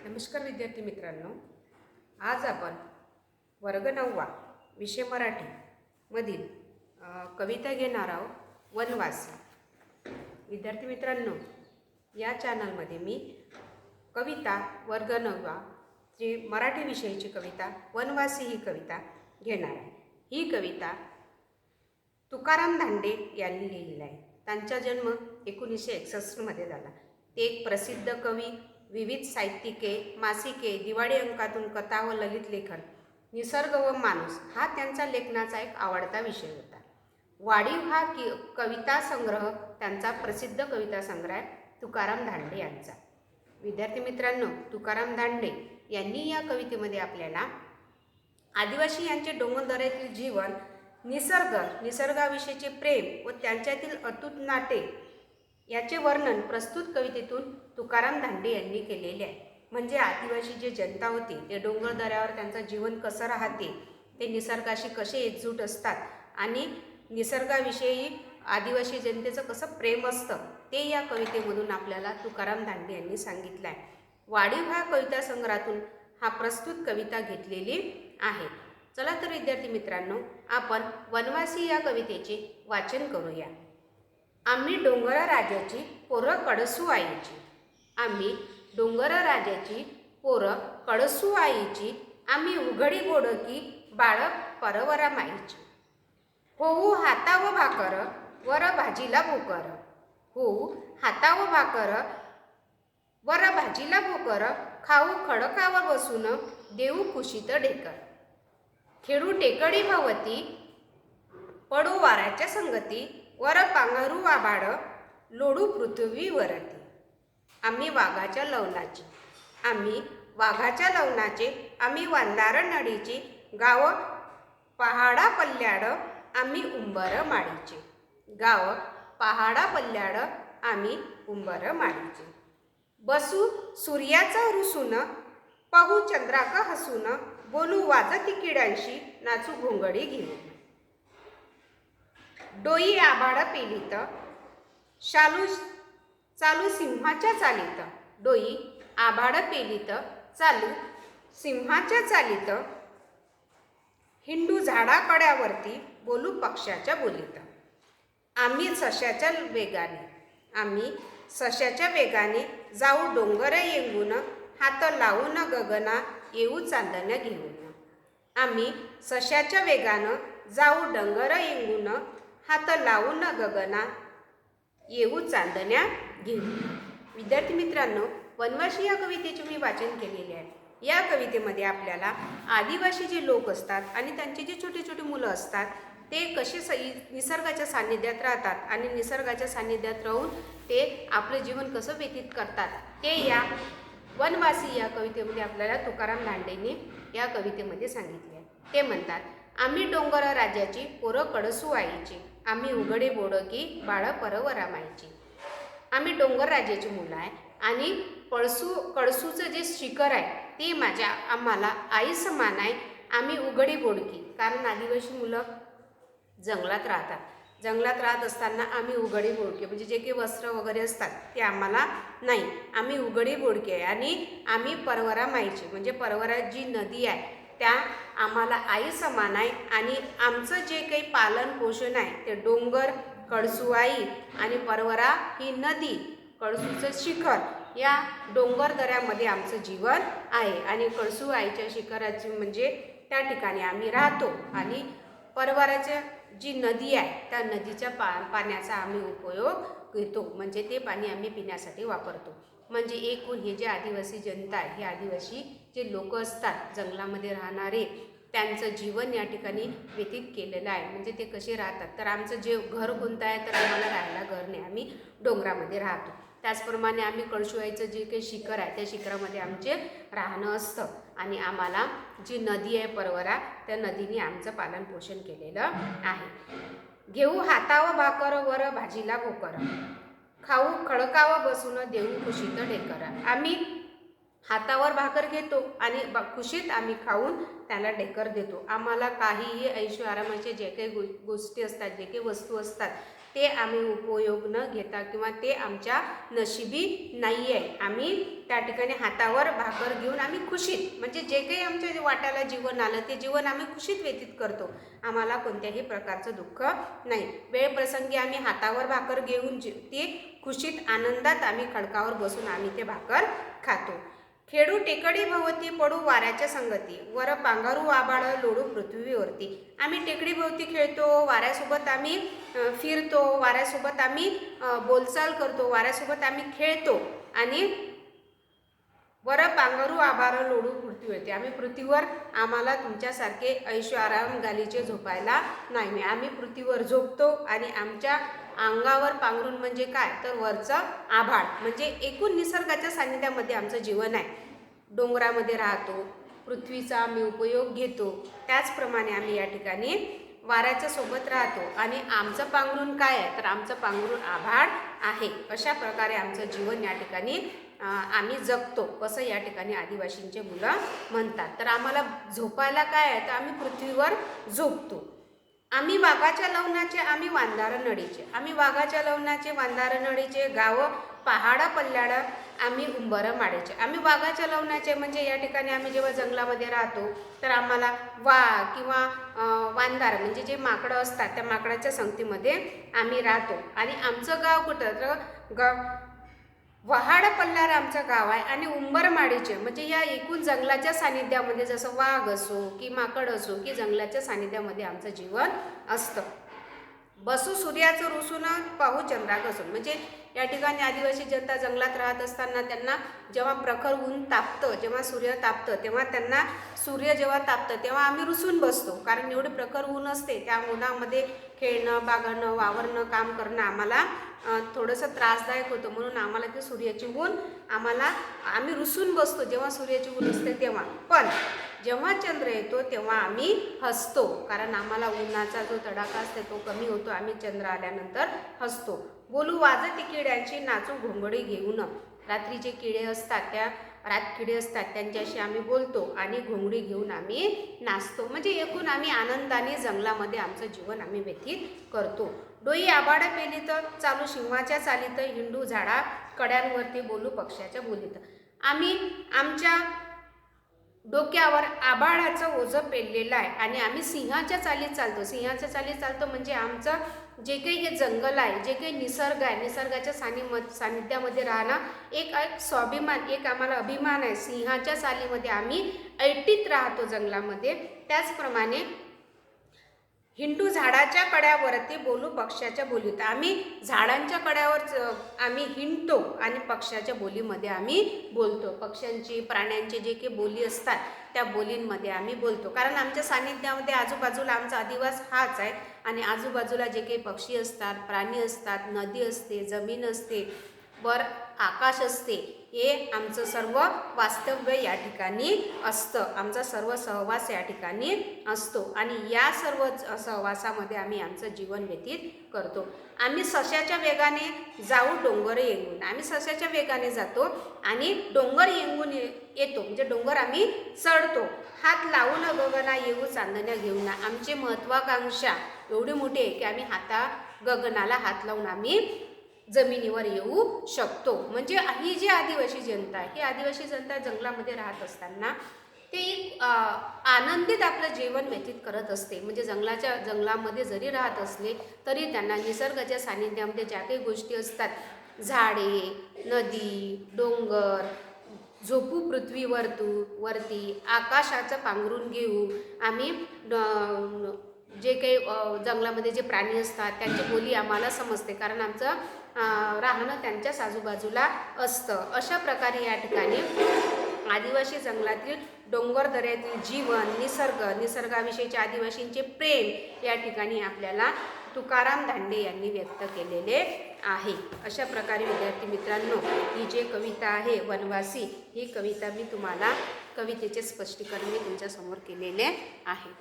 नमस्कार विद्यार्थी मित्रांनो, आज आपण वर्ग 9वा विषय मराठी मधील कविता घेणार आहोत वनवासी. विद्यार्थी मित्रांनो, या चॅनलमध्ये मी कविता वर्ग 9वा जी मराठी विषयाची कविता वनवासी ही कविता घेणार आहे. ही कविता तुकाराम धांडे यांनी लिहिलेली आहे. त्यांचा जन्म 1961 झाला. ते एक प्रसिद्ध कवी, विविध साहित्यिके, मासिके, दिवाळी अंकातून कथा व ललित लेखन, निसर्ग व माणूस हा त्यांचा लेखनाचा एक आवडता विषय होता. वाढीव हा कविता संग्रह त्यांचा प्रसिद्ध कविता संग्रह आहे तुकाराम धांडे यांचा. विद्यार्थी मित्रांनो, तुकाराम धांडे यांनी या कवितेमध्ये आपल्याला आदिवासी यांचे डोंगरदऱ्यातील जीवन, निसर्गाविषयीचे प्रेम व त्यांच्यातील अतूट नाते याचे वर्णन प्रस्तुत कवितेतून तुकाराम धांडे यांनी केलेले आहे. म्हणजे आदिवासी जे जनता होती ते डोंगरदऱ्यावर त्यांचं जीवन कसं राहते, ते निसर्गाशी कसे एकजूट असतात आणि निसर्गाविषयी आदिवासी जनतेचं कसं प्रेम असतं ते या कवितेमधून आपल्याला तुकाराम धांडे यांनी सांगितलं आहे. वाढीव ह्या कविता संग्रहातून हा प्रस्तुत कविता घेतलेली आहे. चला तर विद्यार्थी मित्रांनो, आपण वनवासी या कवितेचे वाचन करूया. आम्ही डोंगर राजाची पोरं कडसू आईची, आम्ही डोंगर राजाची पोरं कडसू आईची, आम्ही उघडी बोडकी बाळ परवरा माईची. होऊ हाताव भाकर वर भाजीला भोकर, होऊ हाताव भाकर वर भाजीला भोकर, खाऊ खडकावर बसून देऊ कुशीत ढेकर. खेळू टेकडी भवती पडू वाऱ्याच्या संगती, वर पांघरू आभाळ लोडू पृथ्वीवरती. आम्ही वाघाच्या लवणाची, आम्ही वाघाच्या लवणाचे, आम्ही वांदार नडीची, गाव पहाडा पल्ल्याड आम्ही उंबर माडीचे, गाव पहाडा पल्ल्याड आम्ही उंबर माडीचे. बसू सूर्याचा रुसून पाहू चंद्राक हसून, बोलू वाजती किड्यांशी नाचू घोंगडी घेऊन. डोई आभाड पेलीत चालू सिंहाच्या चालीत, डोई आभाड पेलीत चालू सिंहाच्या चालीत, हिंडू झाडाकड्यावरती बोलू पक्ष्याच्या बोलीत. आम्ही सश्याच्या वेगाने जाऊ डोंगर येंगून, हात लावून गगना येऊ चांदण्या घेऊन. आम्ही सश्याच्या वेगानं जाऊ डोंगर येंगून, हात लावून गगना येऊ चांदण्या घेऊन. विद्यार्थी मित्रांनो, वनवासी या कवितेचे मी वाचन केलेले आहे. या कवितेमध्ये आपल्याला आदिवासी जे लोक असतात आणि त्यांचे जे छोटे छोटे मुलं असतात ते कसे निसर्गाच्या सान्निध्यात राहतात आणि निसर्गाच्या सान्निध्यात राहून ते आपलं जीवन कसं व्यतीत करतात ते या वनवासी या कवितेमध्ये आपल्याला तुकाराम धांडेंनी या कवितेमध्ये सांगितले आहे. ते म्हणतात, आम्ही डोंगर राजाची पोरं कडसू आईची, आम्ही उघडे बोडकी बाळ परवरा माईची. आम्ही डोंगर राजाची मुलं आहे आणि कडसूचं जे शिखर आहे ते आम्हाला आई समान आहे. आम्ही उघडी बोडकी, कारण आदिवासी मुलं जंगलात राहतात. जंगलात राहत असताना आम्ही उघडी बोडके म्हणजे जे काही वस्त्र वगैरे असतात ते आम्हाला नाही, आम्ही उघडी बोडके आहे. आणि आम्ही परवरा माईची म्हणजे परवरा जी नदी आहे त्या आम्हाला आई समान आहे. आणि आमचं जे काही पालन पोषण आहे ते डोंगर, कडसू आई आणि परवरा ही नदी, कडसूचं शिखर या डोंगर दऱ्यामध्ये आमचं जीवन आहे. आणि कडसू आईच्या शिखराची म्हणजे त्या ठिकाणी आम्ही राहतो. आणि परवराच्या जी नदी आहे त्या नदीच्या पाण्याचा आम्ही उपयोग घेतो, म्हणजे ते पाणी आम्ही पिण्यासाठी वापरतो. म्हणजे एकूण हे जे आदिवासी जनता आहे, हे आदिवासी जे लोक असतात जंगलामध्ये राहणारे, त्यांचं जीवन या ठिकाणी व्यतीत केलेलं आहे. म्हणजे ते कसे राहतात, तर आमचं जे घर कोणतं आहे तर आम्हाला राहायला घर नाही, आम्ही डोंगरामध्ये राहतो. त्याचप्रमाणे आम्ही कडसूआईचं जे काही शिखर आहे त्या शिखरामध्ये आमचे राहणं असतं. आणि आम्हाला जी नदी आहे परवरा त्या नदीने आमचं पालन पोषण केलेलं आहे. घेऊ हाताव भाकर वर भाजीला भोकर, खाऊ खडकावं बसून देऊ कुशीत ढेकर. आम्ही हातावर भाकर घेतो आणि कुशीत आम्ही खाऊन त्याला ढेकर देतो. आम्हाला काहीही ऐशो आरामाचे जे काही गोष्टी असतात, जे काही वस्तू असतात ते आम्ही उपयोग न घेता किंवा ते आमच्या नशिबी नाही आहे. आम्ही त्या ठिकाणी हातावर भाकर घेऊन आम्ही खुशीत, म्हणजे जे काही आमच्या वाट्याला जीवन आलं ते जीवन आम्ही खुशीत व्यतीत करतो. आम्हाला कोणत्याही प्रकारचं दुःख नाही. वेळप्रसंगी आम्ही हातावर भाकर घेऊन ती खुशीत आनंदात आम्ही खडकावर बसून आम्ही ते भाकर खातो. खेळू टेकडी भोवती पडू वाऱ्याच्या संगती, वर पांघरू आभाळ लोडू पृथ्वीवरती. आम्ही टेकडी भोवती खेळतो, वाऱ्यासोबत आम्ही फिरतो, वाऱ्यासोबत आम्ही बोलचाल करतो, वाऱ्यासोबत आम्ही खेळतो आणि वर पांघरू आभाळ लोडू पृथ्वीवरती. आम्ही पृथ्वीवर आम्हाला तुमच्यासारखे ऐशो आराम गालीचे झोपायला नाही. आम्ही पृथ्वीवर झोपतो आणि आमच्या अंगावर पांघरून म्हणजे काय तर वरचं आभाळ, म्हणजे एकूण निसर्गाच्या सान्निध्यामध्ये आमचं जीवन आहे. डोंगरामध्ये राहतो, पृथ्वीचा आम्ही उपयोग घेतो, त्याचप्रमाणे आम्ही या ठिकाणी वाऱ्याच्या सोबत राहतो आणि आमचं पांघरून काय आहे तर आमचं पांघरून आभाळ आहे. अशा प्रकारे आमचं जीवन या ठिकाणी आम्ही जगतो असं या ठिकाणी आदिवासींचे मुलं म्हणतात. तर आम्हाला झोपायला काय आहे तर आम्ही पृथ्वीवर झोपतो. आम्ही वाघाच्या लवणाचे, आम्ही वांदार नळीचे. आम्ही वाघाच्या लवणाचे, वांदार नळीचे, गावं पहाडा पल्ल्याडा आम्ही उंबरं माडायचे. आम्ही वाघाच्या लवणाचे म्हणजे या ठिकाणी आम्ही जेव्हा जंगलामध्ये राहतो तर आम्हाला वाघ किंवा वांदार म्हणजे जे माकडं असतात त्या माकडाच्या संगतीमध्ये आम्ही राहतो. आणि आमचं गाव कुठं तर वहाड पल्लार आमचं गाव आहे. आणि उंबरमाडीचे म्हणजे या एकूण जंगलाच्या सानिध्यामध्ये जसं वाघ असो की माकड असो की जंगलाच्या सानिध्यामध्ये आमचं जीवन असतं. बसू सूर्याचं रुसून पाहू चंद्राकसून, म्हणजे या ठिकाणी आदिवासी जनता जंगलात राहत असताना त्यांना जेव्हा प्रखर ऊन तापतं, जेव्हा सूर्य तापतं तेव्हा त्यांना सूर्य जेव्हा तापतं तेव्हा आम्ही रुसून बसतो, कारण एवढे प्रखर ऊन असते. त्या उन्हामध्ये खेळणं, बागणं, वावरणं, काम करणं आम्हाला थोडंसं त्रासदायक होतं. म्हणून आम्हाला ते सूर्याची ऊन आम्ही रुसून बसतो जेव्हा सूर्याची ऊन असते तेव्हा. पण जेव्हा चंद्र येतो तेव्हा आम्ही हसतो, कारण आम्हाला उन्हाचा जो तडाखा असतो तो कमी होतो. आम्ही चंद्र आल्यानंतर हसतो. बोलू वाजती किड्यांची, नाचू घोंगडी घेऊन. रात्री जे किडे असतात त्या रातकिडे असतात त्यांच्याशी आम्ही बोलतो आणि घोंगडी घेऊन आम्ही नाचतो. म्हणजे एकूण आम्ही आनंदाने जंगलामध्ये आमचं जीवन आम्ही व्यतीत करतो. डोई आबाड पेलीत, चालू सिंहाच्या चालीत, हिंडू झाडा कड्यांवरती, बोलू पक्ष्याच्या बोलीत. आम्ही आमच्या डोक्यावर आभाळाचं ओझं पेललेलं आहे आणि आम्ही सिंहाच्या चालीत चालतो. सिंहाच्या चालीत चालतो म्हणजे आमचं जे काही हे जंगल आहे, जे काही निसर्ग आहे, निसर्गाच्या सानिध्यामध्ये राहणं एक स्वाभिमान, एक आम्हाला अभिमान आहे. सिंहाच्या चालीमध्ये आम्ही ऐटीत राहतो जंगलामध्ये. त्याचप्रमाणे हिंडू झाडाच्या कड्यावरती, बोलू पक्ष्याच्या बोलीत. आम्ही झाडांच्या कड्यावर आम्ही हिंडतो आणि पक्ष्याच्या बोलीमध्ये आम्ही बोलतो. पक्ष्यांची, प्राण्यांची जे काही बोली असतात त्या बोलींमध्ये आम्ही बोलतो, कारण आमच्या सानिध्यामध्ये आजूबाजूला आमचा अधिवास हाच आहे. आणि आजूबाजूला जे काही पक्षी असतात, प्राणी असतात, नदी असते, जमीन असते, वर आकाश असते, हे आमचं सर्व वास्तव्य या ठिकाणी असतं. आमचा सर्व सहवास या ठिकाणी असतो आणि या सर्व सहवासामध्ये आम्ही आमचं जीवन व्यतीत करतो. आम्ही सश्याच्या वेगाने जाऊ डोंगर येंगून. आम्ही सश्याच्या वेगाने जातो आणि डोंगर येंगून येतो, म्हणजे डोंगर आम्ही चढतो. हात लावून गगना येऊ चांदण्या घेऊन. आमची महत्वाकांक्षा एवढी मोठी आहे की आम्ही गगनाला हात लावून आम्ही जमिनीवर येऊ शकतो. म्हणजे ही जी आदिवासी जनता आहे, ही आदिवासी जनता जंगलामध्ये राहत असताना ते एक आनंदित आपलं जीवन व्यतीत करत असते. म्हणजे जंगलामध्ये जरी राहत असले तरी त्यांना निसर्गाच्या सानिध्यामध्ये ज्या काही गोष्टी असतात, झाडे, नदी, डोंगर, झोपू पृथ्वीवरती, आकाशाचं पांघरून घेऊ. आम्ही जे काही जंगलामध्ये जे प्राणी असतात त्यांची बोली आम्हाला समजते, कारण आमचं राहणं त्यांच्याच आजूबाजूला असतं. अशा प्रकारे या ठिकाणी आदिवासी जंगलातील डोंगर दऱ्यातील जीवन, निसर्गाविषयीचे आदिवासींचे प्रेम या ठिकाणी आपल्याला तुकाराम धांडे यांनी व्यक्त केलेले आहे. अशा प्रकारे विद्यार्थी मित्रांनो, ही जी कविता आहे वनवासी, ही कविता मी तुम्हाला कवितेचे स्पष्टीकरण मी तुमच्यासमोर केलेले आहे.